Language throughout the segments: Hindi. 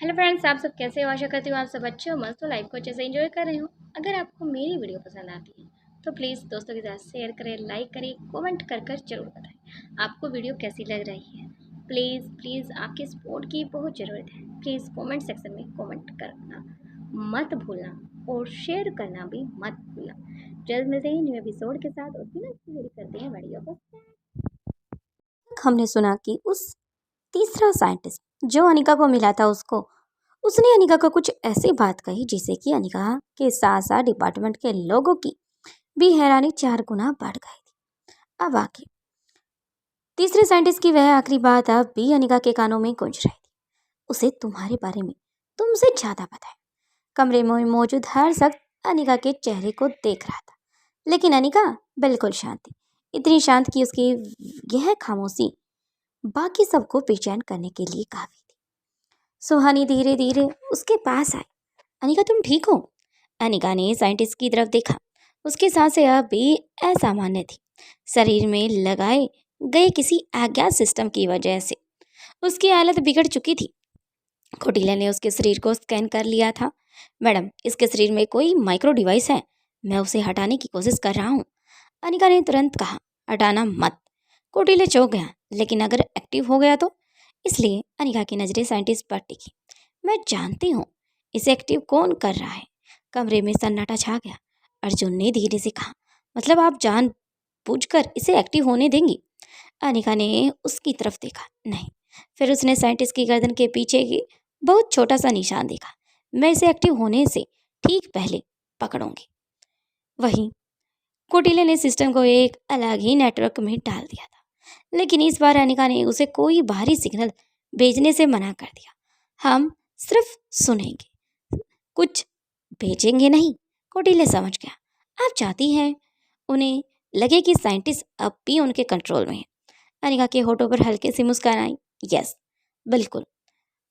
हेलो फ्रेंड्स, आप सब कैसे हो? आशा करती हूँ आप सब अच्छे हो, मस्त हो, लाइफ को अच्छे से एंजॉय कर रहे हो। अगर आपको मेरी वीडियो पसंद आती है तो प्लीज़ दोस्तों के साथ शेयर करें, लाइक करें, कमेंट कर कर जरूर बताएं आपको वीडियो कैसी लग रही है। प्लीज़ प्लीज़ आपके सपोर्ट की बहुत ज़रूरत है। प्लीज़ कमेंट सेक्शन में कमेंट करना मत भूलना और शेयर करना भी मत भूलना। जल्द मिलते हैं न्यू एपिसोड के साथ और बिना देरी करते हैं वीडियो को। हमने सुना कि उस तीसरा साइंटिस्ट जो अनिका को मिला था उसने अनिका को कुछ ऐसी बात कही जिससे कि अनिका के साथ साथ डिपार्टमेंट के लोगों की भी हैरानी 4 गुना बढ़ गई थी। अब आगे तीसरे साइंटिस्ट की वह आखिरी बात अब भी अनिका के कानों में गूंज रही थी। उसे तुम्हारे बारे में तुमसे ज्यादा पता है। कमरे में मौजूद हर शख्स अनिका के चेहरे को देख रहा था, लेकिन अनिका बिल्कुल शांत थी। इतनी शांत कि उसकी यह खामोशी बाकी सबको बेचैन करने के लिए काफी थी। सुहानी धीरे धीरे उसके पास आई। अनिका, तुम ठीक हो? अनिका ने साइंटिस्ट की तरफ देखा। उसकी सांसें अब भी असामान्य थी। शरीर में लगाए गए किसी अज्ञात सिस्टम की वजह से उसकी हालत बिगड़ चुकी थी। कोटिला ने उसके शरीर को स्कैन कर लिया था। मैडम, इसके शरीर में कोई माइक्रो डिवाइस है। मैं उसे हटाने की कोशिश कर रहा हूँ। अनिका ने तुरंत कहा, हटाना मत। कोटिले चौंक गया, लेकिन अगर एक्टिव हो गया तो? इसलिए अनिका की नजरें साइंटिस्ट पर टिकी। मैं जानती हूँ इसे एक्टिव कौन कर रहा है। कमरे में सन्नाटा छा गया। अर्जुन ने धीरे से कहा, मतलब आप जान बूझकर इसे एक्टिव होने देंगी? अनिका ने उसकी तरफ देखा। नहीं। फिर उसने साइंटिस्ट की गर्दन के पीछे की बहुत छोटा सा निशान देखा। मैं इसे एक्टिव होने से ठीक पहले पकड़ूंगी। वहीं कोटिले ने सिस्टम को एक अलग ही नेटवर्क में डाल दिया था, लेकिन इस बार अनिका ने उसे कोई बाहरी सिग्नल भेजने से मना कर दिया। हम सिर्फ सुनेंगे, कुछ भेजेंगे नहीं। कोटिले समझ गया। आप चाहती हैं उन्हें लगे कि साइंटिस्ट अब भी उनके कंट्रोल में है। अनिका के होठों पर हल्की सी मुस्कान आई। यस, बिल्कुल।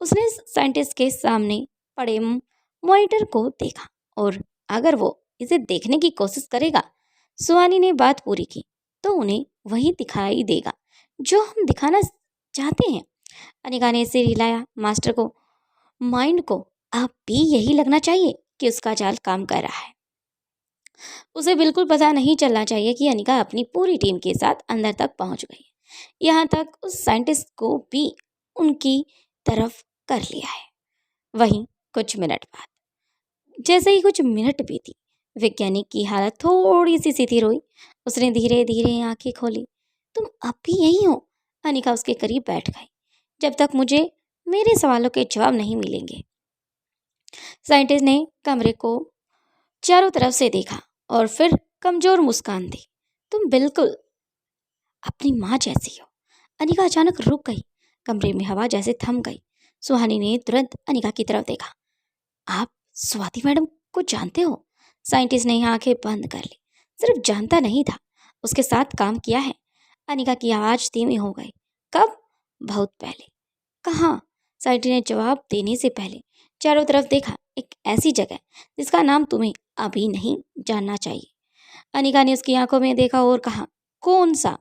उसने साइंटिस्ट के सामने पड़े मॉनिटर को देखा, और अगर वो इसे देखने की कोशिश करेगा, सुहानी ने बात पूरी की, तो उन्हें वही दिखाई देगा जो हम दिखाना चाहते हैं। अनिका ने सिर हिलाया। मास्टर को, माइंड को अब भी यही लगना चाहिए कि उसका जाल काम कर रहा है। उसे बिल्कुल पता नहीं चलना चाहिए कि अनिका अपनी पूरी टीम के साथ अंदर तक पहुंच गई है। यहाँ तक उस साइंटिस्ट को भी उनकी तरफ कर लिया है। वहीं कुछ मिनट बाद, जैसे ही कुछ मिनट बीती, वैज्ञानिक की हालत थोड़ी सी शिथिल हुई। उसने धीरे धीरे आंखें खोली। तुम अब भी यही हो? अनिका उसके करीब बैठ गई। जब तक मुझे मेरे सवालों के जवाब नहीं मिलेंगे। साइंटिस्ट ने कमरे को चारों तरफ से देखा और फिर कमजोर मुस्कान दी। तुम बिल्कुल अपनी माँ जैसी हो। अनिका अचानक रुक गई। कमरे में हवा जैसे थम गई। सुहानी ने तुरंत अनिका की तरफ देखा। आप स्वाति मैडम को जानते हो? साइंटिस्ट ने आंखें बंद कर ली। सिर्फ जानता नहीं था, उसके साथ काम किया है। अनिका की आवाज धीमी हो गई। कब? बहुत पहले। कहाँ? साइंटिस्ट ने जवाब देने से पहले चारों तरफ देखा। एक ऐसी जगह जिसका नाम तुम्हें अभी नहीं जानना चाहिए। अनिका ने उसकी आंखों में देखा और कहा, कौन सा?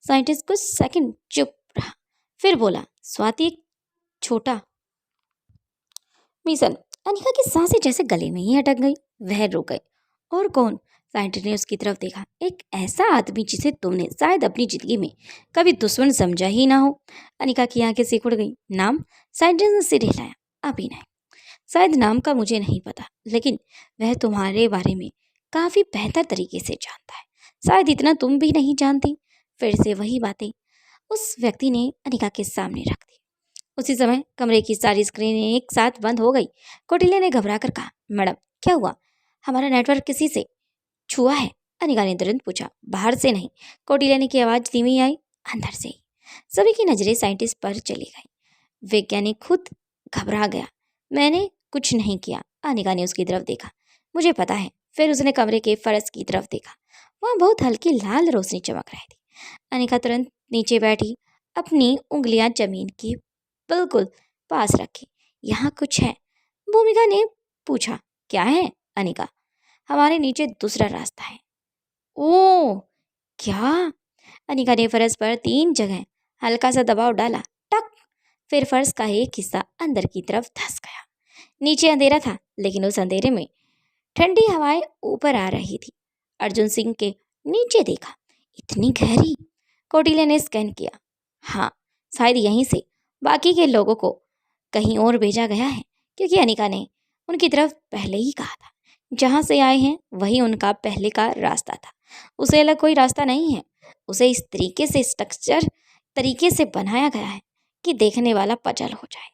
साइंटिस्ट कुछ सेकंड चुप रहा, फिर बोला, स्वाति, एक छोटा मिशन। अनिका की सांसें जैसे गले में ही अटक गई। वह रुक गई। और कौन? साइंटिस्ट ने उसकी तरफ देखा। एक ऐसा आदमी जिसे तुमने शायद अपनी जिंदगी में कभी दुश्मन समझा ही ना हो। अनिका की आंखें सिकुड़ गई। नाम? साइंटिस्ट ने सिर हिलाया। अभिनय। शायद नाम का मुझे नहीं पता, लेकिन वह तुम्हारे बारे में काफी बेहतर तरीके से जानता है। शायद इतना तुम भी नहीं जानती। फिर से वही बातें उस व्यक्ति ने अनिका के सामने रख दी। उसी समय कमरे की सारी स्क्रीनें एक साथ बंद हो गई। कौटिल्य ने घबरा कर कहा, मैडम क्या हुआ? हमारा नेटवर्क किसी से छुआ है? अनिका ने तुरंत पूछा। बाहर से नहीं, कौटिल्य ने की आवाज धीमी आई, अंदर से ही। सभी की नजरें साइंटिस्ट पर चली गई। वैज्ञानिक खुद घबरा गया। मैंने कुछ नहीं किया। अनिका ने उसकी तरफ देखा। मुझे पता है। फिर उसने कमरे के फर्श की तरफ देखा। वहाँ बहुत हल्की लाल रोशनी चमक रही थी। अनिका तुरंत नीचे बैठी, अपनी उंगलियां जमीन की बिल्कुल पास रखी। यहाँ कुछ है, भूमिका ने पूछा। क्या है? अनिका, हमारे नीचे दूसरा रास्ता है। ओ, क्या? अनिका ने फर्श पर 3 जगह हल्का सा दबाव डाला। टक। फिर फर्श का एक हिस्सा अंदर की तरफ धंस गया। नीचे अंधेरा था, लेकिन उस अंधेरे में ठंडी हवाएं ऊपर आ रही थी। अर्जुन सिंह के नीचे देखा, इतनी गहरी। कौटिल्य ने स्कैन किया। हाँ, शायद यहीं से बाकी के लोगों को कहीं और भेजा गया है, क्योंकि अनिका ने उनकी तरफ पहले ही कहा था। जहां से आए हैं वही उनका पहले का रास्ता था। उसे अलग कोई रास्ता नहीं है। उसे इस तरीके से बनाया गया है कि देखने वाला पजल हो जाए।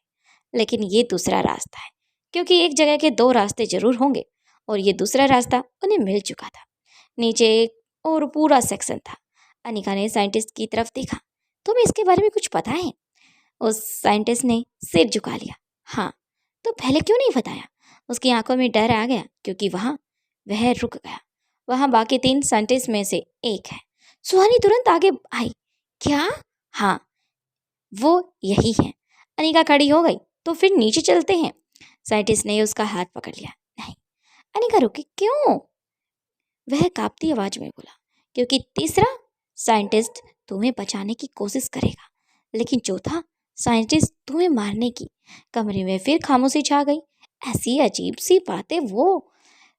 लेकिन ये दूसरा रास्ता है, क्योंकि एक जगह के दो रास्ते जरूर होंगे और ये दूसरा रास्ता उन्हें मिल चुका था। नीचे एक और पूरा सेक्शन था। अनिका ने साइंटिस्ट की तरफ देखा। तुम्हें इसके बारे में कुछ पता है? उस साइंटिस्ट ने सिर झुका लिया। हाँ, तो पहले क्यों नहीं बताया? उसकी आंखों में डर आ गया, क्योंकि वह रुक गया। वहां बाकी 3 साइंटिस्ट में से एक है। सुहानी तुरंत आगे आई। क्या? हाँ, वो यही है। अनिका खड़ी हो गई। तो फिर नीचे चलते हैं। साइंटिस्ट ने उसका हाथ पकड़ लिया। नहीं। अनिका रुकी। क्यों? वह कांपती आवाज में बोला, क्योंकि तीसरा साइंटिस्ट तुम्हें बचाने की कोशिश करेगा, लेकिन चौथा साइंटिस्ट तुम्हें मारने की। कमरे में फिर खामोशी छा गई। ऐसी अजीब सी बातें वो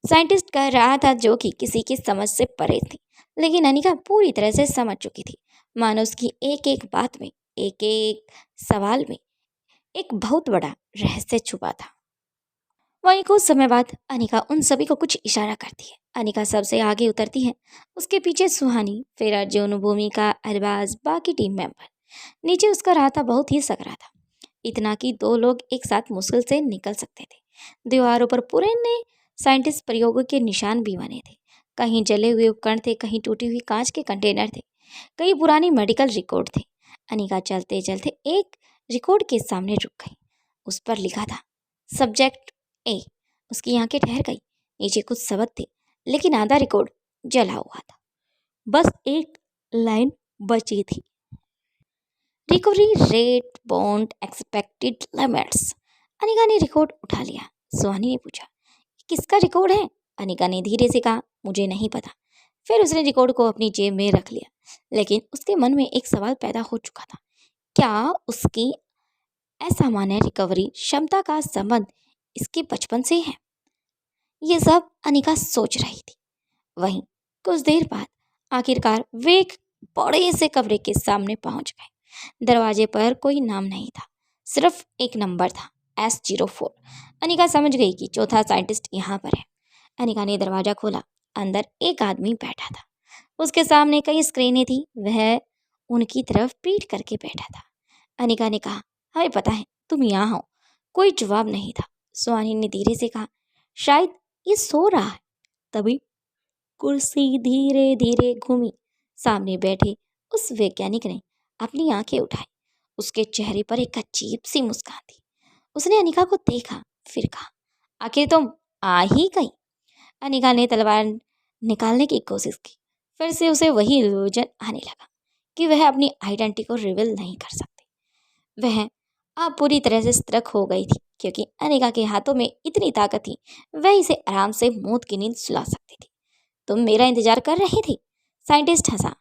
साइंटिस्ट कह रहा था जो कि किसी की समझ से परे थी, लेकिन अनिका पूरी तरह से समझ चुकी थी। मानो उसकी एक एक बात में, एक एक सवाल में एक बहुत बड़ा रहस्य छुपा था। वहीं कुछ समय बाद अनिका उन सभी को कुछ इशारा करती है। अनिका सबसे आगे उतरती है। उसके पीछे सुहानी, फिर अर्जुन, भूमिका, अरबाज, बाकी टीम मेंबर। नीचे उसका रास्ता बहुत ही सकरा था, इतना कि 2 लोग एक साथ मुश्किल से निकल सकते थे। दीवारों पर पुराने साइंटिस्ट प्रयोगों के निशान भी बने थे। कहीं जले हुए उपकरण थे, कहीं टूटी हुई कांच के कंटेनर थे, कहीं पुरानी मेडिकल रिकॉर्ड थे। अनिका चलते चलते एक रिकॉर्ड के सामने रुक गई। उस पर लिखा था सब्जेक्ट ए। उसकी आंखें ठहर गई। नीचे कुछ शब्द थे, लेकिन आधा रिकॉर्ड जला हुआ था। बस एक लाइन बची थी, recovery rate bond expected limits. Anika ने रिकॉर्ड उठा लिया। सुहानी ने पूछा, किसका रिकॉर्ड है? अनिका ने धीरे से कहा, मुझे नहीं पता। फिर उसने रिकॉर्ड को अपनी जेब में रख लिया, लेकिन उसके मन में एक सवाल पैदा हो चुका था। क्या उसकी असामान्य रिकवरी क्षमता का संबंध इसके बचपन से है? ये सब अनिका सोच रही थी। वहीं कुछ देर बाद आखिरकार वे एक बड़े से कमरे के सामने पहुंच गए। दरवाजे पर कोई नाम नहीं था, सिर्फ एक नंबर था, S04। अनिका समझ गई कि चौथा साइंटिस्ट यहाँ पर है। अनिका ने दरवाजा खोला। अंदर एक आदमी बैठा था। उसके सामने कई स्क्रीनें थी। वह उनकी तरफ पीठ करके बैठा था। अनिका ने कहा, हमें पता है तुम यहाँ हो। कोई जवाब नहीं था। सुहानी ने धीरे से कहा, शायद ये सो रहा है। तभी कुर्सी धीरे धीरे घूमी। सामने बैठे उस वैज्ञानिक ने अपनी आंखें उठाई। उसके चेहरे पर एक अजीब सी मुस्कान थी। उसने अनिका को देखा, फिर कहा, आखिर तुम आ ही गई। अनिका ने तलवार निकालने की कोशिश की। फिर से उसे वही इल्यूजन आने लगा कि वह अपनी आइडेंटिटी को रिवील नहीं कर सकती। वह अब पूरी तरह से सतर्क हो गई थी, क्योंकि अनिका के हाथों में इतनी ताकत थी, वह इसे आराम से मौत की नींद सुला सकती थी। तुम मेरा इंतजार कर रही थी? साइंटिस्ट हंसा।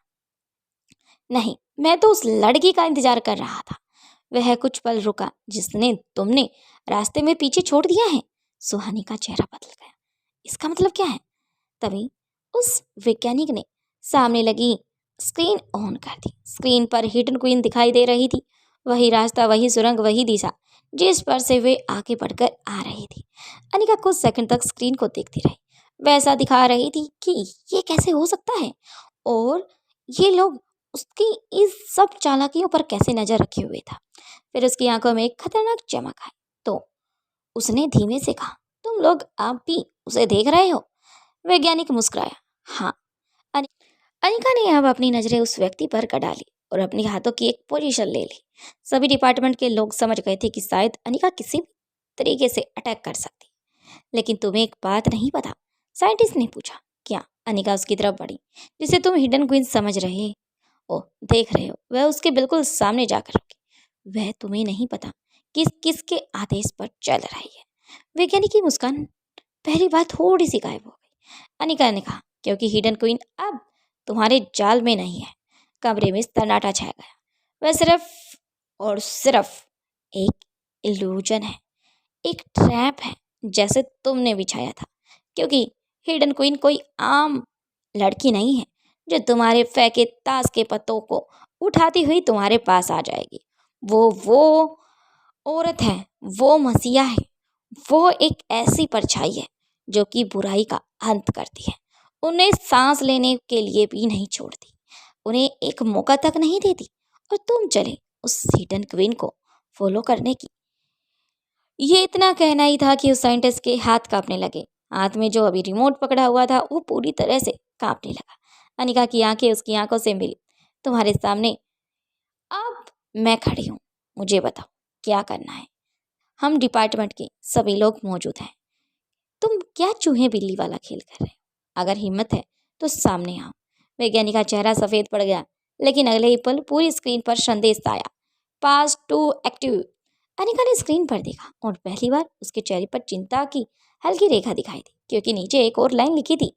नहीं, मैं तो उस लड़की का इंतजार कर रहा था। वह कुछ पल रुका जिसने तुमने रास्ते में पीछे छोड़ दिया है। सुहानी का चेहरा बदल गया। इसका मतलब क्या है? तभी उस वैज्ञानिक ने सामने लगी स्क्रीन ऑन कर दी। स्क्रीन पर हिडन क्वीन दिखाई दे रही थी। वही रास्ता, वही सुरंग, वही दिशा जिस पर से वे आगे बढ़कर आ रही थी। अनिका कुछ सेकंड तक स्क्रीन को देखती रही। वैसा दिखा रही थी कि ये कैसे हो सकता है, और ये लोग उसकी इस सब चालाकियों पर कैसे नजर रखे हुए था। फिर उसकी आंखों में एक खतरनाक चमक आई। तो उसने धीमे से कहा, तुम लोग आप भी उसे देख रहे हो? वैज्ञानिक मुस्कुराया। हाँ। अनिका ने अब अपनी नजरें उस व्यक्ति पर गड़ा ली और अपने हाथों की एक पोजीशन ले ली। सभी डिपार्टमेंट के लोग समझ गए थे कि शायद अनिका किसी भी तरीके से अटैक कर सकती। लेकिन तुम्हें एक बात नहीं पता? साइंटिस्ट ने पूछा। क्या? अनिका उसकी तरफ बढ़ी। जिसे तुम हिडन क्वीन समझ रहे हो, देख रहे हो, वह उसके बिल्कुल सामने जाकर रुकी। वह तुम्हें नहीं पता कि किसके आदेश पर चल रही है। वैज्ञानिक की मुस्कान पहली बार थोड़ी सी गायब हो गई। अनिका ने कहा, क्योंकि हिडन क्वीन अब तुम्हारे जाल में नहीं है। कमरे में सन्नाटा छा गया। वह सिर्फ और सिर्फ एक इल्यूजन है, एक ट्रैप है जैसे तुमने बिछाया था, क्योंकि हिडन क्वीन कोई आम लड़की नहीं है जो तुम्हारे फेंके ताश के पत्तों को उठाती हुई तुम्हारे पास आ जाएगी। वो औरत है, वो मसीहा है, वो एक ऐसी परछाई है जो कि बुराई का अंत करती है, उन्हें सांस लेने के लिए भी नहीं छोड़ती, उन्हें एक मौका तक नहीं देती। और तुम चले उस हिडन क्वीन को फॉलो करने की। ये इतना कहना ही था कि उस साइंटिस्ट के हाथ कांपने लगे। हाथ में जो अभी रिमोट पकड़ा हुआ था वो पूरी तरह से कांपने लगा। अनिका की आंखें उसकी आंखों से मिली। तुम्हारे सामने अब मैं खड़ी हूँ, मुझे बताओ क्या करना है। हम डिपार्टमेंट के सभी लोग मौजूद हैं। तुम क्या चूहे बिल्ली वाला खेल कर रहे हो? अगर हिम्मत है तो सामने आओ। वैज्ञानिक का चेहरा सफेद पड़ गया, लेकिन अगले ही पल पूरी स्क्रीन पर संदेश आया, पास टू एक्टिव। अनिका ने स्क्रीन पर देखा और पहली बार उसके चेहरे पर चिंता की हल्की रेखा दिखाई दी, क्योंकि नीचे एक और लाइन लिखी थी,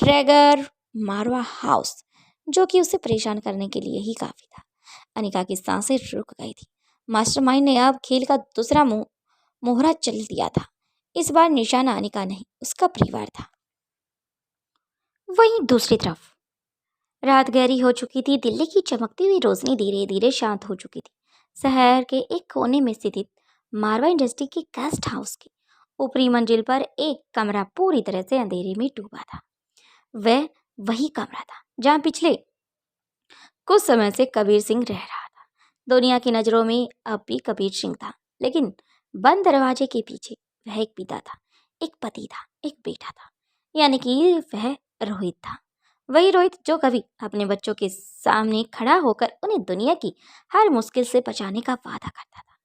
ट्रैगर मारवा हाउस, जो कि उसे परेशान करने के लिए ही काफी था। अनिका की सांसें रुक गई थी। मास्टरमाइंड ने अब खेल का दूसरा मोहरा चल दिया था। इस बार निशाना अनिका नहीं, उसका परिवार था। वहीं दूसरी तरफ रात गहरी हो चुकी थी। दिल्ली की चमकती हुई रोशनी धीरे धीरे शांत हो चुकी थी। शहर के एक कोने में स्थित मारवा इंडस्ट्री के गेस्ट हाउस की ऊपरी मंजिल पर एक कमरा पूरी तरह से अंधेरे में डूबा था। वह वही कमरा था जहां पिछले कुछ समय से कबीर सिंह रह रहा था। दुनिया की नजरों में अब भी कबीर सिंह था, लेकिन बंद दरवाजे के पीछे वह एक पिता था, एक पति था, एक बेटा था, यानी कि वह रोहित था। वही रोहित जो कभी अपने बच्चों के सामने खड़ा होकर उन्हें दुनिया की हर मुश्किल से बचाने का वादा करता था।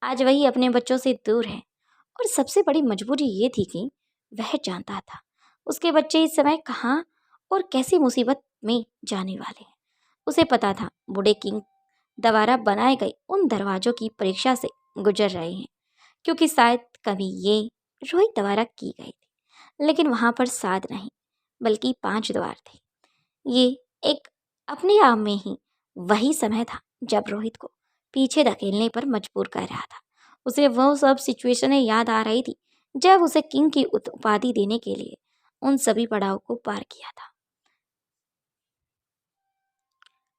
आज वही अपने बच्चों से दूर है, और सबसे बड़ी मजबूरी ये थी कि वह जानता था उसके बच्चे इस समय कहाँ और कैसी मुसीबत में जाने वाले हैं। उसे पता था बूढ़े किंग द्वारा बनाए गए उन दरवाजों की परीक्षा से गुजर रहे हैं, क्योंकि शायद कभी ये रोहित द्वारा की गई थी, लेकिन वहां पर 7 नहीं बल्कि 5 द्वार थे। ये एक अपने आप में ही वही समय था जब रोहित को पीछे धकेलने पर मजबूर कर रहा था। उसे वो सब सिचुएशनें याद आ रही थी जब उसे किंग की उपाधि देने के लिए उन सभी पड़ाव को पार किया था।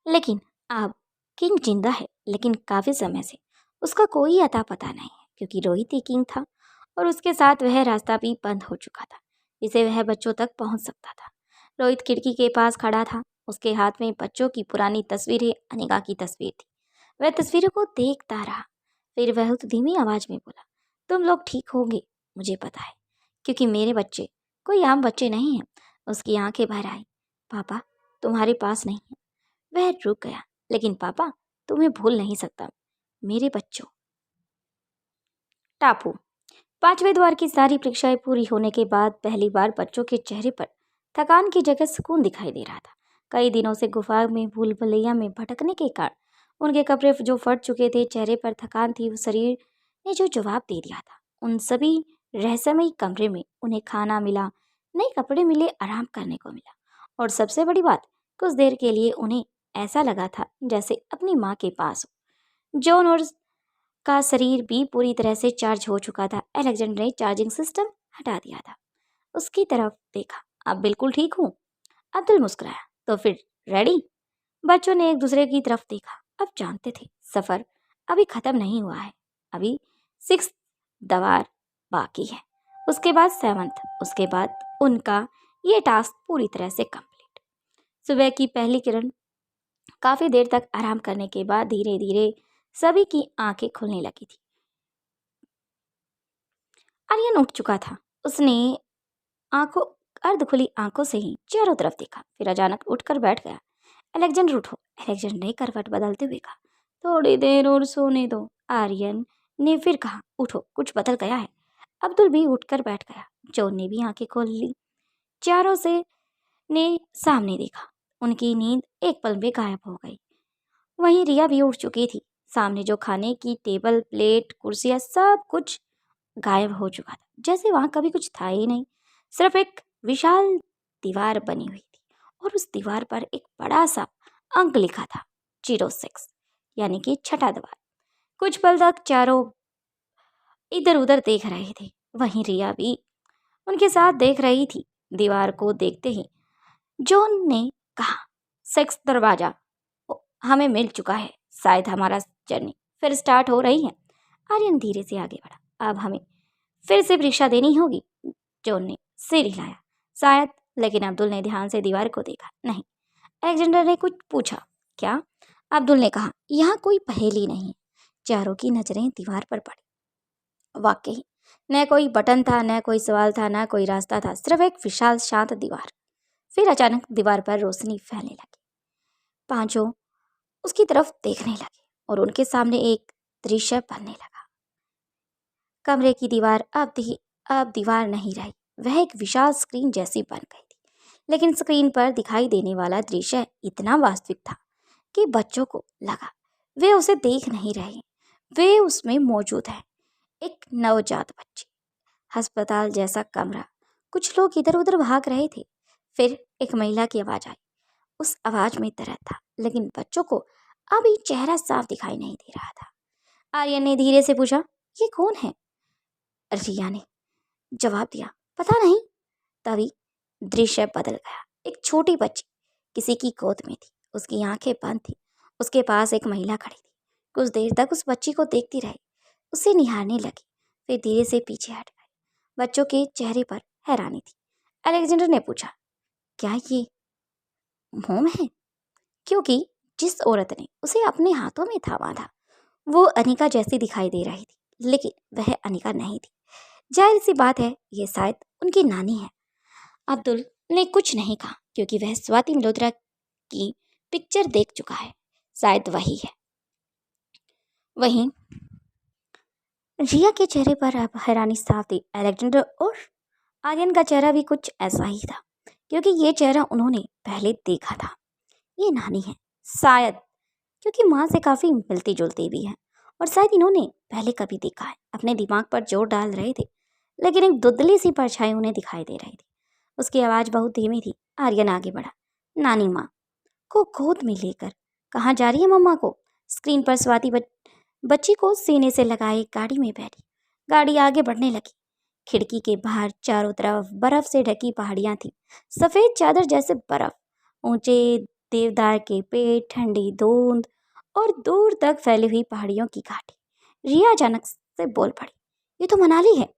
लेकिन अब किंग जिंदा है, लेकिन काफी समय से उसका कोई अता पता नहीं है, क्योंकि रोहित ही किंग था और उसके साथ वह रास्ता भी बंद हो चुका था जिसे वह बच्चों तक पहुंच सकता था। रोहित खिड़की के पास खड़ा था। उसके हाथ में बच्चों की पुरानी तस्वीरें, अनिका की तस्वीर थी। वह तस्वीरों को देखता रहा, फिर वह उस धीमी आवाज में बोला, तुम लोग ठीक होंगे, मुझे पता है, क्योंकि मेरे बच्चे कोई आम बच्चे नहीं हैं। उसकी आंखें भर आई। पापा तुम्हारे पास नहीं है। वह रुक गया, लेकिन पापा तुम्हें भूल नहीं सकता, मेरे बच्चों। टापू 5वें द्वार की सारी परीक्षाएं पूरी होने के बाद पहली बार बच्चों के चेहरे पर थकान की जगह सुकून दिखाई दे रहा था। कई दिनों से गुफा में भूल भुलैया में भटकने के कारण उनके कपड़े जो फट चुके थे, चेहरे पर थकान थी, वो शरीर ने जो जवाब दे दिया था। उन सभी रहस्यमयी कमरे में उन्हें खाना मिला, नए कपड़े मिले, आराम करने को मिला, और सबसे बड़ी बात, कुछ देर के लिए उन्हें ऐसा लगा था जैसे अपनी माँ के पास हो। जॉन और का शरीर भी पूरी तरह से चार्ज हो चुका था। अलेक्जेंडर ने चार्जिंग सिस्टम हटा दिया था। उसकी तरफ देखा, अब बिल्कुल ठीक हूँ। अब्दुल मुस्कुराया, तो फिर रेडी? बच्चों ने एक दूसरे की तरफ देखा। अब जानते थे सफर अभी खत्म नहीं हुआ है, अभी 6 दवार बाकी है, उसके बाद 7th, उसके बाद उनका ये टास्क पूरी तरह से कंप्लीट। सुबह की पहली किरण काफी देर तक आराम करने के बाद धीरे धीरे सभी की आंखें खुलने लगी थी। आर्यन उठ चुका था। उसने आंखों अर्ध खुली आंखों से ही चारों तरफ देखा, फिर अचानक उठकर बैठ गया। अलेक्जेंडर उठो। अलेक्जेंडर ने करवट बदलते हुए कहा, थोड़ी देर और सोने दो। आर्यन ने फिर कहा, उठो, कुछ बदल गया है। अब्दुल भी उठकर बैठ गया। जॉन ने भी आंखें खोल ली। चारों से ने सामने देखा। उनकी नींद एक पल में गायब हो गई। वहीं रिया भी उठ चुकी थी। सामने जो खाने की टेबल, प्लेट, कुर्सियां, सब कुछ गायब हो चुका था, जैसे वहां कभी कुछ था ही नहीं। सिर्फ एक विशाल दीवार बनी हुई थी, और उस दीवार पर एक बड़ा सा अंक लिखा था, 06, यानी कि छठा द्वार। कुछ पल तक चारों इधर उधर देख रहे थे। वहीं रिया भी उनके साथ देख रही थी। दीवार को देखते ही जॉन ने कहा, सेक्स दरवाजा हमें मिल चुका है, शायद हमारा जर्नी फिर स्टार्ट हो रही है। आर्यन धीरे से आगे बढ़ा, अब हमें फिर से परीक्षा देनी होगी। जॉन ने सिर हिलाया, शायद, लेकिन अब्दुल ने ध्यान से दीवार को देखा। नहीं। अलेक्जेंडर ने कुछ पूछा, क्या? अब्दुल ने कहा, यहाँ कोई पहेली नहीं है। चारों की नजरें दीवार पर पड़ी। वाकई न कोई बटन था, न कोई सवाल था, न कोई रास्ता था, सिर्फ एक विशाल शांत दीवार। फिर अचानक दीवार पर रोशनी फैलने लगी। पांचों उसकी तरफ देखने लगे और उनके सामने एक दृश्य बनने लगा। कमरे की दीवार अब दीवार नहीं रही, वह एक विशाल स्क्रीन जैसी बन गई थी। लेकिन स्क्रीन पर दिखाई देने वाला दृश्य इतना वास्तविक था कि बच्चों को लगा वे उसे देख नहीं रहे, वे उसमें मौजूद है। एक नवजात बच्ची, अस्पताल जैसा कमरा, कुछ लोग इधर उधर भाग रहे थे। फिर एक महिला की आवाज आई। उस आवाज में दर्द था, लेकिन बच्चों को अभी चेहरा साफ दिखाई नहीं दे रहा था। आर्यन ने धीरे से पूछा, ये कौन है? रिया ने जवाब दिया, पता नहीं। तभी दृश्य बदल गया। एक छोटी बच्ची किसी की गोद में थी, उसकी आंखें बंद थी। उसके पास एक महिला खड़ी थी। कुछ देर तक उस बच्ची को देखती रही, उसे निहारने लगी, फिर धीरे से पीछे हट गई। बच्चों के चेहरे पर हैरानी थी। अलेक्जेंडर ने पूछा, क्या ये मोम है? क्योंकि जिस औरत ने उसे अपने हाथों में थामा था वो अनिका जैसी दिखाई दे रही थी, लेकिन वह अनिका नहीं थी। जाहिर सी बात है, ये शायद उनकी नानी है। अब्दुल ने कुछ नहीं कहा क्योंकि वह स्वाति मल्होत्रा की पिक्चर देख चुका है, शायद वही है। वहीं रिया के चेहरे पर अब हैरानी साफ थी। अलेक्जेंडर और आर्यन का चेहरा भी कुछ ऐसा ही था, क्योंकि ये चेहरा उन्होंने पहले देखा था। ये नानी है, शायद, क्योंकि माँ से काफ़ी मिलती जुलती भी है, और शायद इन्होंने पहले कभी देखा है। अपने दिमाग पर जोर डाल रहे थे, लेकिन एक धुंधली सी परछाई उन्हें दिखाई दे रही थी। उसकी आवाज़ बहुत धीमी थी। आर्यन आगे बढ़ा, नानी माँ को गोद में लेकर कहाँ जा रही है मम्मा को? स्क्रीन पर स्वाति बच्ची को सीने से लगाए गाड़ी में बैठी। गाड़ी आगे बढ़ने लगी। खिड़की के बाहर चारों तरफ बर्फ से ढकी पहाड़ियाँ थीं, सफ़ेद चादर जैसे बर्फ, ऊंचे देवदार के पेड़, ठंडी धुंध और दूर तक फैली हुई पहाड़ियों की घाटी। रिया अचानक से बोल पड़ी, ये तो मनाली है।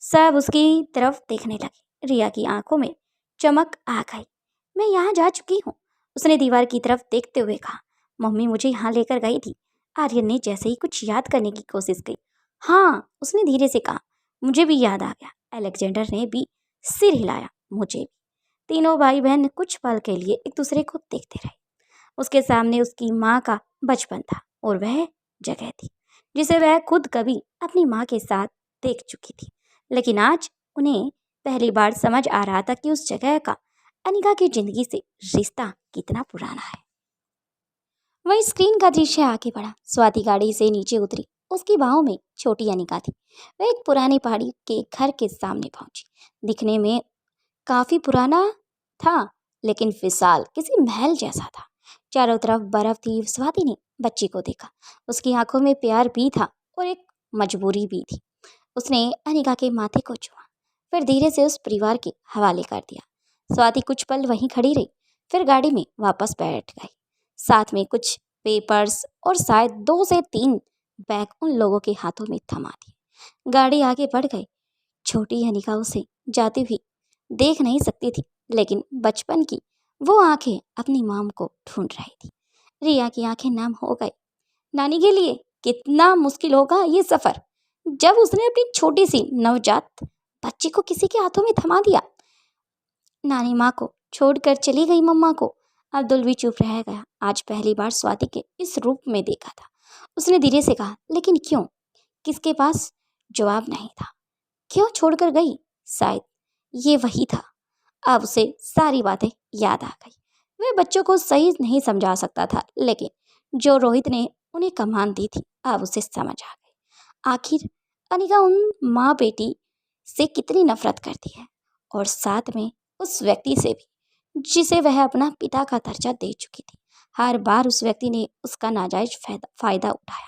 सब उसकी तरफ देखने लगे। रिया की आंखों में चमक आ गई। मैं यहाँ जा चुकी हूँ, उसने दीवार की तरफ देखते हुए कहा। मम्मी मुझे यहाँ लेकर गई थी। आर्यन ने जैसे ही कुछ याद करने की कोशिश की। हाँ, उसने धीरे से कहा, मुझे भी याद आ गया। अलेक्जेंडर ने भी सिर हिलाया, मुझे भी। तीनों भाई बहन कुछ पल के लिए एक दूसरे को देखते रहे। उसके सामने उसकी माँ का बचपन था और वह जगह थी जिसे वह खुद कभी अपनी माँ के साथ देख चुकी थी, लेकिन आज उन्हें पहली बार समझ आ रहा था कि उस जगह का अनिका की जिंदगी से रिश्ता कितना पुराना है। वही स्क्रीन का दृश्य आगे बढ़ा। स्वाति गाड़ी से नीचे उतरी। उसकी बाहों में छोटी अनिका थी। वह एक पुरानी पहाड़ी के घर के सामने पहुंची। दिखने में काफी पुराना था, लेकिन विशाल, किसी महल जैसा था। चारों तरफ बर्फ थी। स्वाति ने बच्ची को देखा। उसकी आंखों में प्यार भी था और एक मजबूरी भी थी। उसने अनिका के माथे को छुआ, फिर धीरे से उस परिवार के हवाले कर दिया। स्वाति कुछ पल वहीं खड़ी रही, फिर गाड़ी में वापस बैठ गई। साथ में कुछ पेपर्स और शायद 2 से 3 बैग उन लोगों के हाथों में थमा दिए। गाड़ी आगे बढ़ गई। छोटी अनिका उसे जाती हुई देख नहीं सकती थी, लेकिन बचपन की वो आंखें अपनी माम को ढूंढ रही थी। रिया की आंखें नम हो गई। नानी के लिए कितना मुश्किल होगा ये सफर, जब उसने अपनी छोटी सी नवजात बच्ची को किसी के हाथों में थमा दिया। नानी माँ को छोड़कर चली गई मम्मा को। अब्दुल भी चुप रह गया। आज पहली बार स्वाति के इस रूप में देखा था। उसने धीरे से कहा, लेकिन क्यों? किसके पास जवाब नहीं था। क्यों छोड़कर गई? शायद ये वही था। अब उसे सारी बातें याद आ गई। वह बच्चों को सही नहीं समझा सकता था, लेकिन जो रोहित ने उन्हें कमान दी थी, अब उसे समझ आ गई। आखिर अनिका उन माँ बेटी से कितनी नफरत करती है, और साथ में उस व्यक्ति से भी जिसे वह अपना पिता का दर्जा दे चुकी थी। हर बार उस व्यक्ति ने उसका नाजायज फायदा उठाया।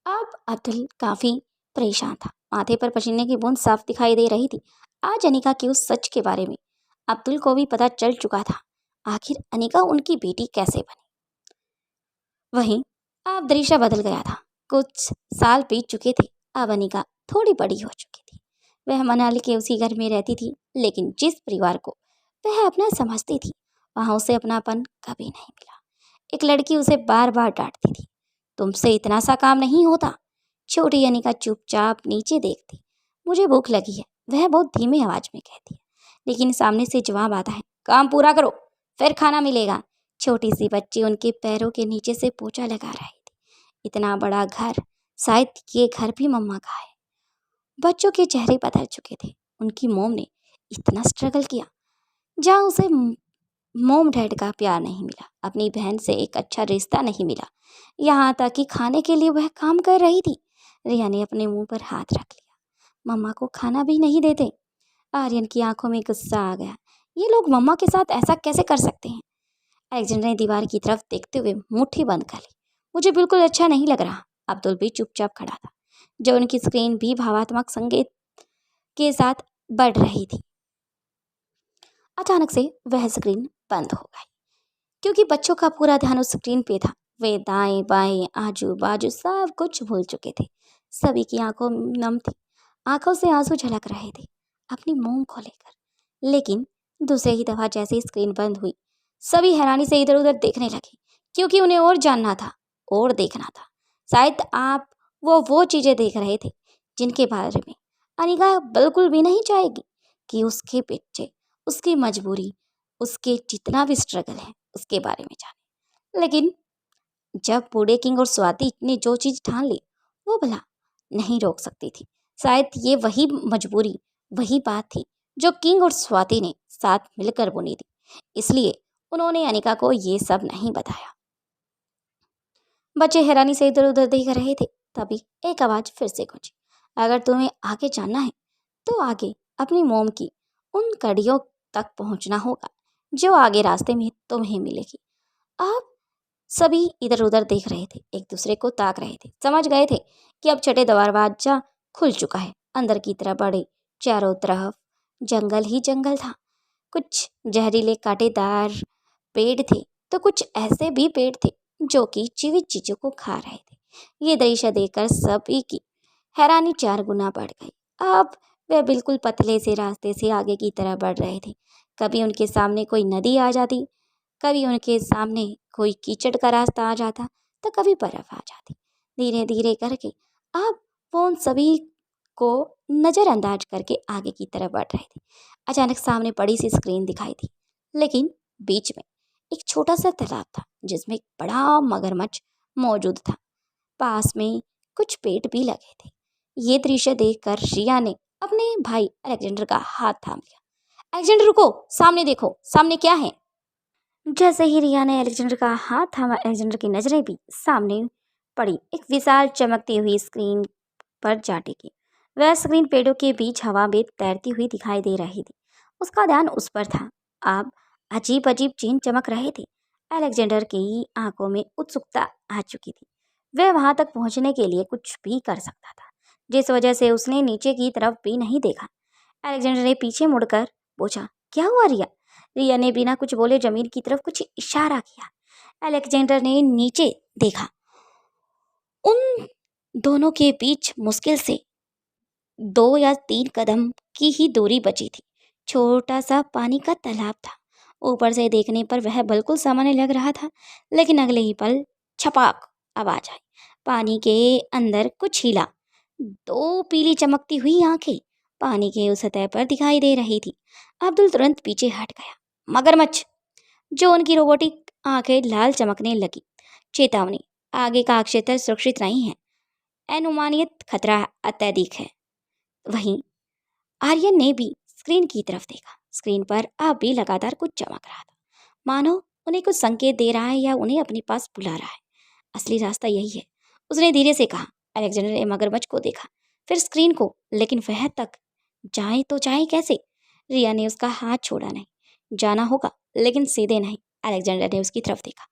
अब अब्दुल काफ़ी परेशान था। माथे पर पसीने की बूंद साफ दिखाई दे रही थी। आज अनिका के उस सच के बारे में अब्दुल को भी पता चल चुका था। आखिर अनिका उनकी बेटी कैसे बनी। वहीं अब दृश्य बदल गया था। कुछ साल बीत चुके थे। अब अनिका थोड़ी बड़ी हो चुकी थी। वह मनाली के उसी घर में रहती थी, लेकिन जिस परिवार को वह अपना समझती थी वहां उसे अपनापन कभी नहीं मिला। एक लड़की उसे बार बार डांटती थी, तुमसे इतना सा काम नहीं होता। छोटी अनिका चुपचाप नीचे देखती। मुझे भूख लगी है, वह बहुत धीमी आवाज में कहती है, लेकिन सामने से जवाब आता है, काम पूरा करो फिर खाना मिलेगा। छोटी सी बच्ची उनके पैरों के नीचे से पोछा लगा रही थी। इतना बड़ा घर, शायद ये घर भी मम्मा का है। बच्चों के चेहरे बदल चुके थे। उनकी मोम ने इतना स्ट्रगल किया, जहाँ उसे मोम डैड का प्यार नहीं मिला, अपनी बहन से एक अच्छा रिश्ता नहीं मिला, यहाँ तक कि खाने के लिए वह काम कर रही थी। रिया ने अपने मुंह पर हाथ रख लिया। मम्मा को खाना भी नहीं देते। आर्यन की आंखों में गुस्सा आ गया। ये लोग मम्मा के साथ ऐसा कैसे कर सकते हैं। अलेक्जेंडर ने दीवार की तरफ देखते हुए मुट्ठी बंद कर ली। मुझे बिल्कुल अच्छा नहीं लग रहा। अब्दुल भी चुपचाप खड़ा था। जो उनकी स्क्रीन भी भावात्मक संगीत के साथ बढ़ रही थी। अचानक से वह स्क्रीन बंद हो गई, क्योंकि बच्चों का पूरा ध्यान उस स्क्रीन पे था। वे दाएं बाएं आजू बाजू सब कुछ भूल चुके थे। सभी की आंखों नम थी, आंखों से आंसू झलक रहे थे अपनी मोम को लेकर। लेकिन दूसरे ही दफा जैसे ही स्क्रीन बंद हुई, सभी हैरानी से इधर उधर देखने लगे, क्योंकि उन्हें और जानना था और देखना था। शायद आप वो चीजें देख रहे थे जिनके बारे में अनिका बिल्कुल भी नहीं चाहेगी कि उसके बच्चे, उसकी मजबूरी, उसके जितना भी स्ट्रगल है उसके बारे में जाने। लेकिन जब बूढ़े किंग और स्वाति ने जो चीज ठान ली, वो भला नहीं रोक सकती थी। शायद ये वही मजबूरी, वही बात थी जो किंग और स्वाति ने साथ मिलकर बुनी थी। इसलिए उन्होंने अनिका को ये सब नहीं बताया। बच्चे हैरानी से इधर उधर देख रहे थे। तभी एक आवाज फिर से गूंजी, अगर तुम्हें आगे जानना है तो आगे अपनी मोम की उन कड़ियों तक पहुंचना होगा जो आगे रास्ते में तुम्हें मिलेगी। आप सभी इधर उधर देख रहे थे, एक दूसरे को ताक रहे थे। समझ गए थे कि अब छठे दरवाजा खुल चुका है। अंदर की तरफ बढ़े, चारों तरफ जंगल ही जंगल था। कुछ जहरीले कांटेदार पेड़ थे, तो कुछ ऐसे भी पेड़ थे जो कि जीवित चीजों को खा रहे थे। ये दृश्य देखकर सभी की हैरानी 4 गुना बढ़ गई। अब वे बिल्कुल पतले से रास्ते से आगे की तरफ बढ़ रहे थे। कभी उनके सामने कोई नदी आ जाती, कभी उनके सामने कोई कीचड़ का रास्ता आ जाता, तो कभी बर्फ आ जाती। धीरे धीरे करके अब वो उन सभी को नज़रअंदाज करके आगे की तरफ बढ़ रहे थे। अचानक सामने बड़ी सी स्क्रीन दिखाई दी, लेकिन बीच में एक छोटा सा तालाब था जिसमें एक बड़ा मगरमच्छ मौजूद था। पास में कुछ पेड़ भी लगे थे। ये दृश्य देखकर रिया ने अपने भाई अलेक्जेंडर का हाथ थाम लिया। अलेक्जेंडर रुको, सामने देखो, सामने क्या है। जैसे ही रिया ने अलेक्जेंडर का हाथ थामा, अलेक्जेंडर की नजरें भी सामने पड़ी। एक विशाल चमकती हुई स्क्रीन पर जा टिकी। वह स्क्रीन पेड़ों के बीच हवा में तैरती हुई दिखाई दे रही थी। उसका ध्यान उस पर था। अब अजीब अजीब चिन्ह चमक रहे थे। अलेक्जेंडर की आंखों में उत्सुकता आ चुकी थी। वह वहां तक पहुंचने के लिए कुछ भी कर सकता था, जिस वजह से उसने नीचे की तरफ भी नहीं देखा। अलेक्जेंडर ने पीछे मुड़कर पूछा, क्या हुआ रिया। रिया ने बिना कुछ बोले जमीन की तरफ कुछ इशारा किया। अलेक्जेंडर ने नीचे देखा। उन दोनों के बीच मुश्किल से 2 या 3 कदम की ही दूरी बची थी। छोटा सा पानी का तालाब था। ऊपर से देखने पर वह बिल्कुल सामान्य लग रहा था, लेकिन अगले ही पल छपाक आवाज आई। पानी के अंदर कुछ हिला। 2 पीली चमकती हुई आंखें पानी के उस सतह पर दिखाई दे रही थी। अब्दुल तुरंत पीछे हट गया। मगरमच्छ, जो उनकी रोबोटिक आंखें लाल चमकने लगी। चेतावनी, आगे का क्षेत्र सुरक्षित नहीं है, अनुमानित खतरा अत्यधिक है। वहीं आर्यन ने भी स्क्रीन की तरफ देखा। स्क्रीन पर अब भी लगातार कुछ चमक रहा था, मानो उन्हें कुछ संकेत दे रहा है या उन्हें अपने पास बुला रहा है। असली रास्ता यही है, उसने धीरे से कहा। अलेक्जेंडर ने मगरमच्छ को देखा, फिर स्क्रीन को, लेकिन वह तक जाए तो जाए कैसे। रिया ने उसका हाथ छोड़ा नहीं। जाना होगा, लेकिन सीधे नहीं। अलेक्जेंडर ने उसकी तरफ देखा।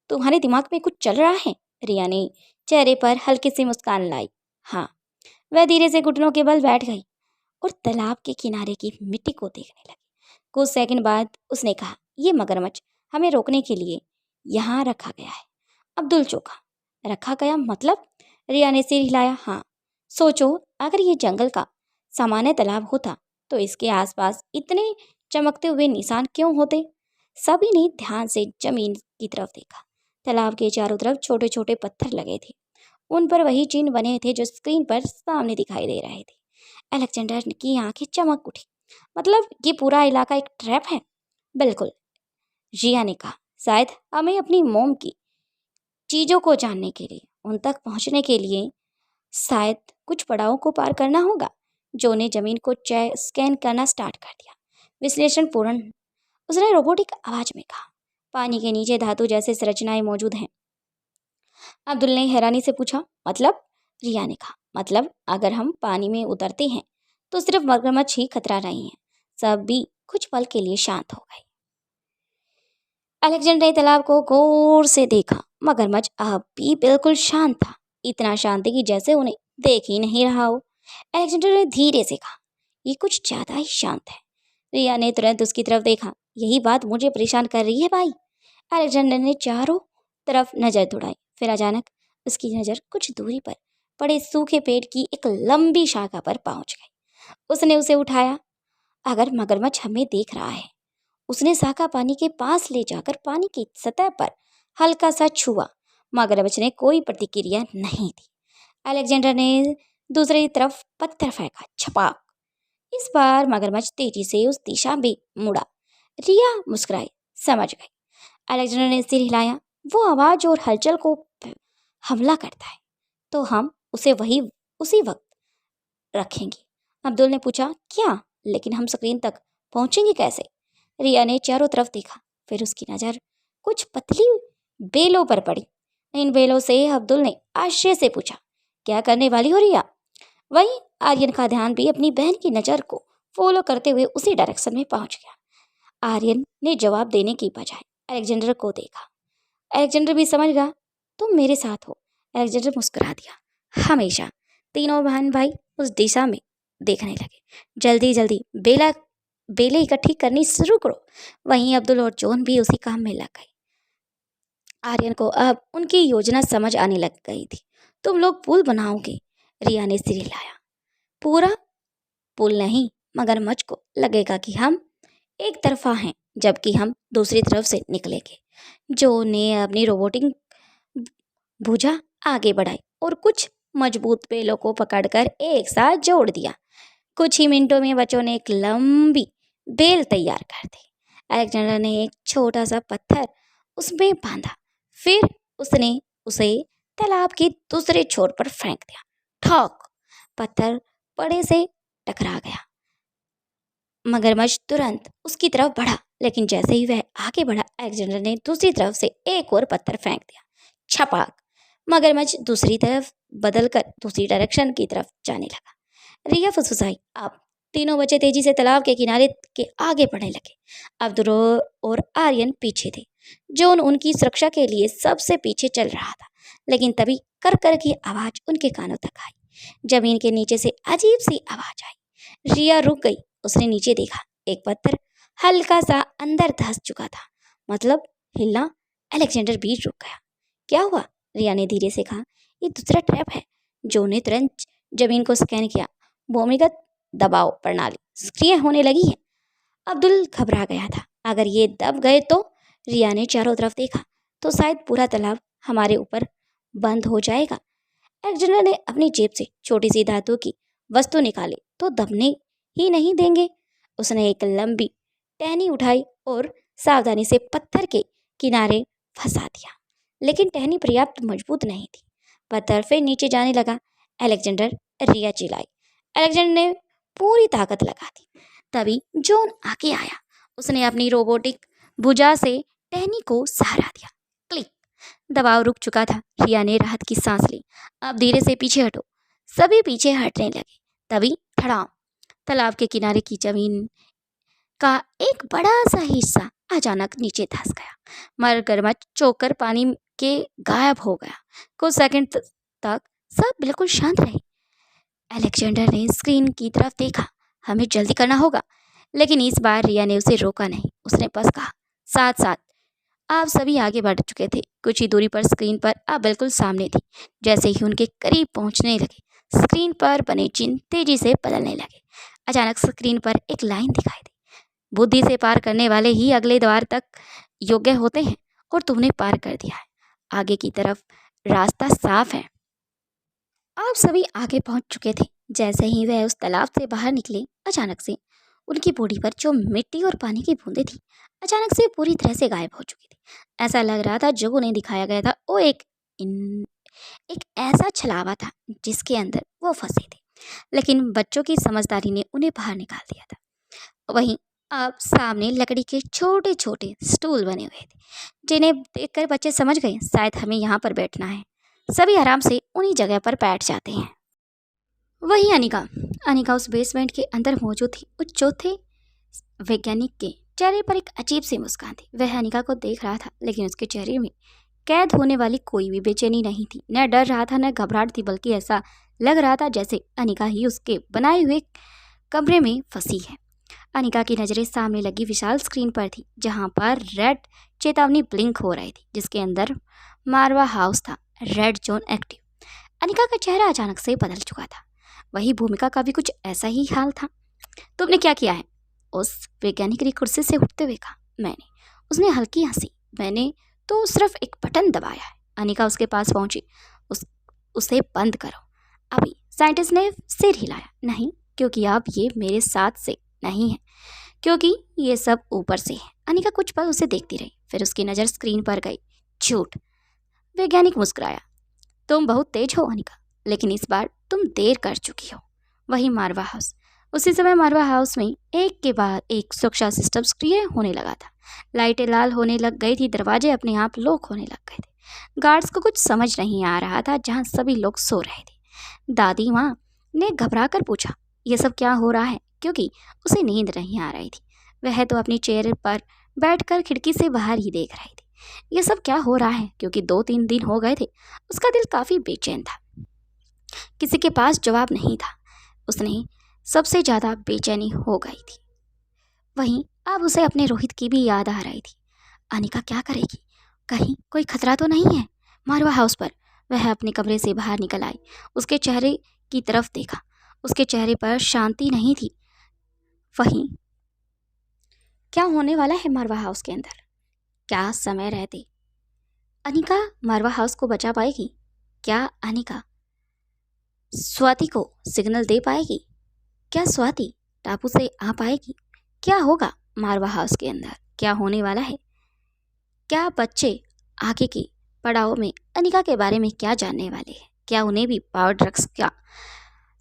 तुम्हारे दिमाग में कुछ चल रहा है, रिया ने चेहरे पर हल्की सी मुस्कान लाई। हाँ, वह धीरे से घुटनों के बल बैठ गई और तालाब के किनारे की मिट्टी को देखने लगी। कुछ सेकंड बाद उसने कहा, ये मगरमच्छ हमें रोकने के लिए यहाँ रखा गया है। अब्दुल चौंका। रखा गया मतलब? रिया ने सिर हिलाया। हाँ, सोचो अगर ये जंगल का सामान्य तालाब होता तो इसके आसपास इतने चमकते हुए निशान क्यों होते? सभी ने ध्यान से जमीन की तरफ देखा। तालाब के चारों तरफ छोटे छोटे पत्थर लगे थे। उन पर वही चिन्ह बने थे जो स्क्रीन पर सामने दिखाई दे रहे थे। अलेक्जेंडर की आंखें चमक उठी। मतलब ये पूरा इलाका एक ट्रैप है? बिल्कुल, जिया ने कहा। शायद हमें अपनी मोम की चीजों को जानने के लिए, उन तक पहुंचने के लिए शायद कुछ पड़ावों को पार करना होगा। जो ने जमीन को स्कैन करना स्टार्ट कर दिया। विश्लेषण पूर्ण, उसने रोबोटिक आवाज में कहा। पानी के नीचे धातु जैसे संरचनाएं मौजूद हैं। अब्दुल ने हैरानी से पूछा, मतलब? रिया ने कहा, मतलब अगर हम पानी में उतरते हैं तो सिर्फ मगरमच्छ ही खतरा नहीं है। सब भी कुछ पल के लिए शांत हो गए। अलेक्जेंडर ने तालाब को गौर से देखा। मगरमच्छ अब भी बिल्कुल शांत था, इतना शांत कि जैसे उन्हें देख ही नहीं रहा हो। अलेक्जेंडर ने धीरे से कहा, ये कुछ ज्यादा ही शांत है। रिया ने तुरंत उसकी तरफ देखा। यही बात मुझे परेशान कर रही है भाई। अलेक्जेंडर ने चारों तरफ नजर दौड़ाई। फिर अचानक उसकी नजर कुछ दूरी पर पड़े सूखे पेड़ की एक लंबी शाखा पर पहुंच गई। उसने उसे उठाया। अगर मगरमच्छ हमें देख रहा है, उसने शाखा पानी के पास ले जाकर पानी की सतह पर हल्का सा छुआ। मगरमच्छ ने कोई प्रतिक्रिया नहीं दी। अलेक्जेंडर ने दूसरी तरफ पत्थर फेंका। छपाक। इस बार मगरमच्छ तेजी से उस दिशा में मुड़ा। रिया मुस्कुराई, समझ गई। अलेक्जेंडर ने सिर हिलाया। वो आवाज और हलचल को हमला करता है तो हम उसे वही उसी वक्त रखेंगे। अब्दुल ने पूछा, क्या? लेकिन हम स्क्रीन तक पहुंचेंगे कैसे? रिया ने चारों तरफ देखा। फिर उसकी नजर कुछ पतली बेलों पर पड़ी। इन बेलों से अब्दुल ने आश्चर्य से पूछा, क्या करने वाली हो रिया? वहीं आर्यन का ध्यान भी अपनी बहन की नजर को फॉलो करते हुए उसी डायरेक्शन में पहुंच गया। आर्यन ने जवाब देने की बजाय अलेक्जेंडर को देखा। अलेक्जेंडर भी समझ गया, तुम मेरे साथ हो। अलेक्जेंडर मुस्कुरा दिया। हमेशा। तीनों बहन भाई उस दिशा में देखने लगे। जल्दी जल्दी बेले इकट्ठी करनी शुरू करो। वहीं अब्दुल और जॉन भी उसी काम में लग गए। आर्यन को अब उनकी योजना समझ आने लग गई थी। तुम लोग पुल बनाओगे? रिया ने सिर हिलाया। पूरा पुल नहीं, मगरमच्छ को लगेगा कि हम एक तरफा हैं जबकि हम दूसरी तरफ से निकलेंगे। जो ने अपनी रोबोटिक भुजा आगे बढ़ाई और कुछ मजबूत बेलों को पकड़कर एक साथ जोड़ दिया। कुछ ही मिनटों में बच्चों ने एक लंबी बेल तैयार कर दी। अलेक्जेंडर ने एक छोटा सा पत्थर उसमें बांधा। फिर उसने उसे तालाब के दूसरे छोर पर फेंक दिया। ठोक! पत्थर बड़े से टकरा गया। मगरमच्छ तुरंत उसकी तरफ बढ़ा, लेकिन जैसे ही वह आगे बढ़ा, अलेक्जेंडर ने दूसरी तरफ से एक और पत्थर फेंक दिया। छपाक! मगरमच्छ दूसरी तरफ बदलकर दूसरी डायरेक्शन की तरफ जाने लगा। रिया फुसफुसाई। अब तीनों बच्चे तेजी से तालाब के किनारे के आगे बढ़ने लगे। अब्दुल और आर्यन पीछे थे। जॉन उनकी सुरक्षा के लिए सबसे पीछे चल रहा था, लेकिन तभी कर कर की आवाज उनके कानों तक आई। जमीन के नीचे से अजीब सी आवाज आई। रिया रुक गई। उसने नीचे देखा। एक पत्थर हल्का सा अंदर धंस चुका था, मतलब हिलना। अलेक्जेंडर भी रुक गया। क्या हुआ? रिया ने धीरे से कहा। ये दूसरा ट्रैप है। जो ने तुरंत जमीन को स्कैन किया। भूमिगत दबाव प्रणाली सक्रिय होने लगी है। अब्दुल घबरा गया था। अगर ये दब गए तो? रिया ने चारों तरफ देखा। तो शायद पूरा तालाब हमारे ऊपर बंद हो जाएगा। अलेक्जेंडर ने अपनी जेब से छोटी सी धातु की वस्तु निकाली। तो दबने ही नहीं देंगे। उसने एक लंबी टहनी उठाई और सावधानी से पत्थर के किनारे फंसा दिया, लेकिन टहनी पर्याप्त मजबूत नहीं थी। पत्थर फिर नीचे जाने लगा। अलेक्जेंडर! रिया चिल्लाई। अलेक्जेंडर ने पूरी ताकत लगा दी। तभी जॉन आगे आया। उसने अपनी रोबोटिक भुजा से टहनी को सहारा दिया। क्लिक! दबाव रुक चुका था। रिया ने राहत की सांस ली। अब धीरे से पीछे हटो। सभी पीछे हटने लगे। तभी धड़ाम! तालाब के किनारे की जमीन का एक बड़ा सा हिस्सा अचानक नीचे धंस गया। मगरमच्छ चौंक कर पानी के गायब हो गया। कुछ सेकंड तक सब बिल्कुल शांत रहे। अलेक्जेंडर ने स्क्रीन की तरफ देखा। हमें जल्दी करना होगा। लेकिन इस बार रिया ने उसे रोका नहीं। उसने बस कहा, साथ साथ। आप सभी आगे बढ़ चुके थे। कुछ ही दूरी पर स्क्रीन पर आप बिल्कुल सामने थी। जैसे ही उनके करीब पहुंचने लगे, स्क्रीन पर बने चिन्ह तेजी से बदलने लगे। अचानक स्क्रीन पर एक लाइन दिखाई दी। बुद्धि से पार करने वाले ही अगले द्वार तक योग्य होते हैं, और तुमने पार कर दिया है। आगे की तरफ रास्ता साफ है। आप सभी आगे पहुंच चुके थे। जैसे ही वह उस तालाब से बाहर निकले, अचानक से उनकी बॉडी पर जो मिट्टी और पानी की बूंदें थी, अचानक से पूरी तरह से गायब हो चुकी थी। ऐसा लग रहा था जो उन्हें दिखाया गया था वो एक ऐसा छलावा था जिसके अंदर वो फंसे थे। लेकिन बच्चों की समझदारी ने उन्हें बाहर निकाल दिया था। वहीं अब सामने लकड़ी के छोटे छोटे स्टूल बने हुए थे, जिन्हें देखकर बच्चे समझ गए शायद हमें यहाँ पर बैठना है। सभी आराम से उन्हीं जगह पर बैठ जाते हैं। वही अनिका उस बेसमेंट के अंदर मौजूद थी। उस चौथे वैज्ञानिक के चेहरे पर एक अजीब सी मुस्कान थी। वह अनिका को देख रहा था, लेकिन उसके चेहरे में कैद होने वाली कोई भी बेचैनी नहीं थी। न डर रहा था, न घबराहट थी, बल्कि ऐसा लग रहा था जैसे अनिका ही उसके बनाए हुए कमरे में फंसी है। अनिका की नज़रें सामने लगी विशाल स्क्रीन पर थी, जहां पर रेड चेतावनी ब्लिंक हो रही थी, जिसके अंदर मारवा हाउस था, रेड जोन एक्टिव। अनिका का चेहरा अचानक से बदल चुका था। वही भूमिका का भी कुछ ऐसा ही हाल था। तुमने क्या किया है? उस वैज्ञानिक ने कुर्सी से उठते हुए कहा। मैंने। उसने हल्की हंसी। मैंने तो सिर्फ एक बटन दबाया है। अनिका उसके पास पहुंची। उसे बंद करो अभी। साइंटिस्ट ने सिर हिलाया। नहीं, क्योंकि अब ये मेरे साथ से नहीं है, क्योंकि ये सब ऊपर से है। अनिका कुछ पल उसे देखती रही, फिर उसकी नज़र स्क्रीन पर गई। झूठ। वैज्ञानिक मुस्कुराया। तुम बहुत तेज हो अनिका, लेकिन इस बार तुम देर कर चुकी हो। वही मारवा हाउस। उसी समय मारवा हाउस में एक के बाद एक सुरक्षा सिस्टम सक्रिय होने लगा था। लाइटें लाल होने लग गई थी, दरवाजे अपने आप लॉक होने लग गए थे। गार्ड्स को कुछ समझ नहीं आ रहा था जहाँ सभी लोग सो रहे थे। दादी माँ ने घबरा कर पूछा, ये सब क्या हो रहा है? क्योंकि उसे नींद नहीं आ रही थी। वह तो अपनी चेयर पर बैठकर खिड़की से बाहर ही देख रही थी। ये सब क्या हो रहा है? क्योंकि 2-3 दिन हो गए थे उसका दिल काफ़ी बेचैन था। किसी के पास जवाब नहीं था। उसने सबसे ज़्यादा बेचैनी हो गई थी। वहीं अब उसे अपने रोहित की भी याद आ रही थी। अनिका क्या करेगी? कहीं कोई खतरा तो नहीं है मारवा हाउस पर? वह अपने कमरे से बाहर निकल आई। उसके चेहरे की तरफ देखा। उसके चेहरे पर शांति नहीं थी। वहीं क्या होने वाला है मारवा हाउस के अंदर? क्या समय रहते अनिका मारवा हाउस को बचा पाएगी? क्या अनिका स्वाति को सिग्नल दे पाएगी? क्या स्वाति टापू से आ पाएगी? क्या होगा मारवा हाउस के अंदर? क्या होने वाला है? क्या बच्चे आगे के पड़ाव में अनिका के बारे में क्या जानने वाले हैं? क्या उन्हें भी पावर ड्रग्स का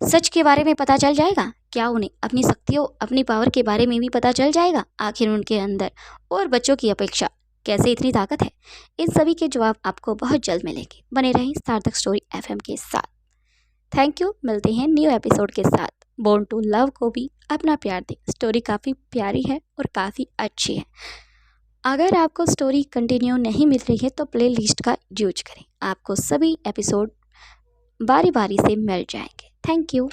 सच के बारे में पता चल जाएगा? क्या उन्हें अपनी शक्तियों, अपनी पावर के बारे में भी पता चल जाएगा? आखिर उनके अंदर और बच्चों की अपेक्षा कैसे इतनी ताकत है? इन सभी के जवाब आपको बहुत जल्द मिलेंगे। बने रहें सार्थक स्टोरी FM के साथ। Thank you. मिलते हैं न्यू एपिसोड के साथ। बोर्न टू लव को भी अपना प्यार दें। स्टोरी काफ़ी प्यारी है और काफ़ी अच्छी है। अगर आपको स्टोरी कंटिन्यू नहीं मिल रही है तो प्ले लिस्ट का यूज करें। आपको सभी एपिसोड बारी बारी से मिल जाएंगे। Thank you.